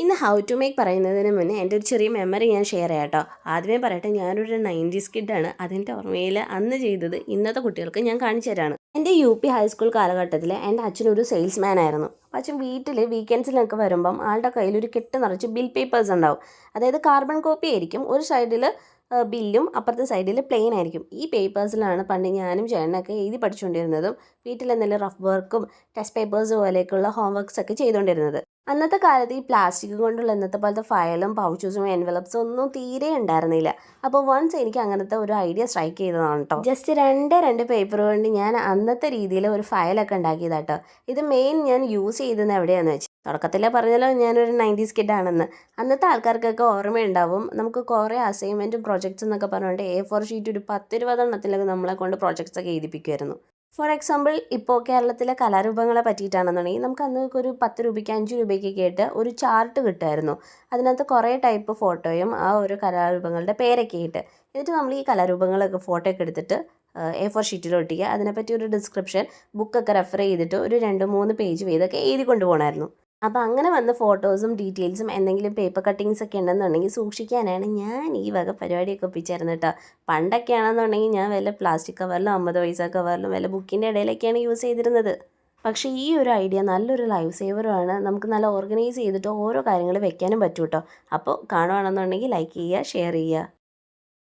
ഇന്ന് how to make പറയുന്നതിന് മുന്നേ എൻ്റെ ഒരു ചെറിയ മെമ്മറി ഞാൻ ഷെയർ ചെയ്യാം കേട്ടോ. ആദ്യമേ പറയട്ടെ, ഞാനൊരു 90s കിഡാണ്. അതിൻ്റെ ഓർമ്മയിൽ അന്ന് ചെയ്തത് ഇന്നത്തെ കുട്ടികൾക്ക് ഞാൻ കാണിച്ചു തരാണ്. എൻ്റെ UP ഹൈസ്കൂൾ കാലഘട്ടത്തിൽ എൻ്റെ അച്ഛനൊരു സെയിൽസ്മാൻ ആയിരുന്നു. അപ്പോൾ അച്ഛൻ വീട്ടിൽ വീക്കെൻഡ്സിലൊക്കെ വരുമ്പം ആളുടെ കയ്യിൽ ഒരു കെട്ട് നിറച്ച് ബിൽ പേപ്പേഴ്സ് ഉണ്ടാവും. അതായത് കാർബൺ കോപ്പി ആയിരിക്കും. ഒരു സൈഡിൽ ബില്ലും അപ്പുറത്തെ സൈഡിൽ പ്ലെയിൻ ആയിരിക്കും. ഈ പേപ്പേഴ്സിലാണ് പണ്ട് ഞാനും ചേട്ടനൊക്കെ എഴുതി പഠിച്ചുകൊണ്ടിരുന്നതും വീട്ടിൽ എന്തെങ്കിലും റഫ് വർക്കും ടെസ്റ്റ് പേപ്പേഴ്സ് പോലെയൊക്കെയുള്ള ഹോം വർക്ക്സ് ഒക്കെ ചെയ്തുകൊണ്ടിരുന്നത്. അന്നത്തെ കാലത്ത് ഈ പ്ലാസ്റ്റിക് കൊണ്ടുള്ള ഇന്നത്തെ പോലത്തെ ഫയലും പൗച്ചസും എൻവലപ്സും ഒന്നും തീരെ ഉണ്ടായിരുന്നില്ല. അപ്പോൾ വൺസ് എനിക്ക് അങ്ങനത്തെ ഒരു ഐഡിയ സ്ട്രൈക്ക് ചെയ്തതാണ് കേട്ടോ. ജസ്റ്റ് രണ്ട് പേപ്പർ കൊണ്ട് ഞാൻ അന്നത്തെ രീതിയിൽ ഒരു ഫയലൊക്കെ ഉണ്ടാക്കിയതാട്ടോ. ഇത് മെയിൻ ഞാൻ യൂസ് ചെയ്തത് എവിടെയാണെന്ന് വെച്ചാൽ, തുടക്കത്തിലേ പറഞ്ഞല്ലോ ഞാനൊരു 90s കിഡാണെന്ന്. അന്നത്തെ ആൾക്കാർക്കൊക്കെ ഓർമ്മയുണ്ടാവും. നമുക്ക് കുറേ അസൈൻമെൻറ്റും പ്രൊജക്ട്സ് എന്നൊക്കെ പറഞ്ഞുകൊണ്ട് A4 ഷീറ്റ് ഒരു 10-20 എണ്ണത്തിലൊക്കെ നമ്മളെ കൊണ്ട് പ്രൊജക്ട്സ് ഒക്കെ എഴുതിപ്പിക്കുമായിരുന്നു. ഫോർ എക്സാമ്പിൾ, ഇപ്പോൾ കേരളത്തിലെ കലാരൂപങ്ങളെ പറ്റിയിട്ടാണെന്നുണ്ടെങ്കിൽ നമുക്ക് അന്നൊക്കെ ഒരു 10 രൂപയ്ക്ക് 5 രൂപയ്ക്കൊക്കെ ആയിട്ട് ഒരു ചാർട്ട് കിട്ടുമായിരുന്നു. അതിനകത്ത് കുറേ ടൈപ്പ് ഫോട്ടോയും ആ ഒരു കലാരൂപങ്ങളുടെ പേരൊക്കെ ഇട്ട്, എന്നിട്ട് നമ്മൾ ഈ കലാരൂപങ്ങളൊക്കെ ഫോട്ടോ ഒക്കെ എടുത്തിട്ട് A4 ഷീറ്റിൽ ഒട്ടിക്കുക. അതിനെപ്പറ്റി ഒരു ഡിസ്ക്രിപ്ഷൻ, ബുക്കൊക്കെ റെഫർ ചെയ്തിട്ട് ഒരു 2-3 പേജ് വീതമൊക്കെ എഴുതി കൊണ്ടുപോകണമായിരുന്നു. അപ്പോൾ അങ്ങനെ വന്ന ഫോട്ടോസും ഡീറ്റെയിൽസും എന്തെങ്കിലും പേപ്പർ കട്ടിങ്സ് ഒക്കെ ഉണ്ടെന്നുണ്ടെങ്കിൽ സൂക്ഷിക്കാനാണ് ഞാൻ ഈ വക പരിപാടിയൊക്കെ ഒപ്പിച്ചായിരുന്നു കേട്ടോ. പണ്ടൊക്കെ ആണെന്നുണ്ടെങ്കിൽ ഞാൻ വല്ല പ്ലാസ്റ്റിക് കവറിലും 50 പൈസ കവറിലും വല്ല ബുക്കിൻ്റെ ഇടയിലൊക്കെയാണ് യൂസ് ചെയ്തിരുന്നത്. പക്ഷേ ഈ ഒരു ഐഡിയ നല്ലൊരു ലൈഫ് സേവറുമാണ്. നമുക്ക് നല്ല ഓർഗനൈസ് ചെയ്തിട്ട് ഓരോ കാര്യങ്ങൾ വെക്കാനും പറ്റും കേട്ടോ. അപ്പോൾ കാണുകയാണെന്നുണ്ടെങ്കിൽ ലൈക്ക് ചെയ്യുക, ഷെയർ ചെയ്യുക.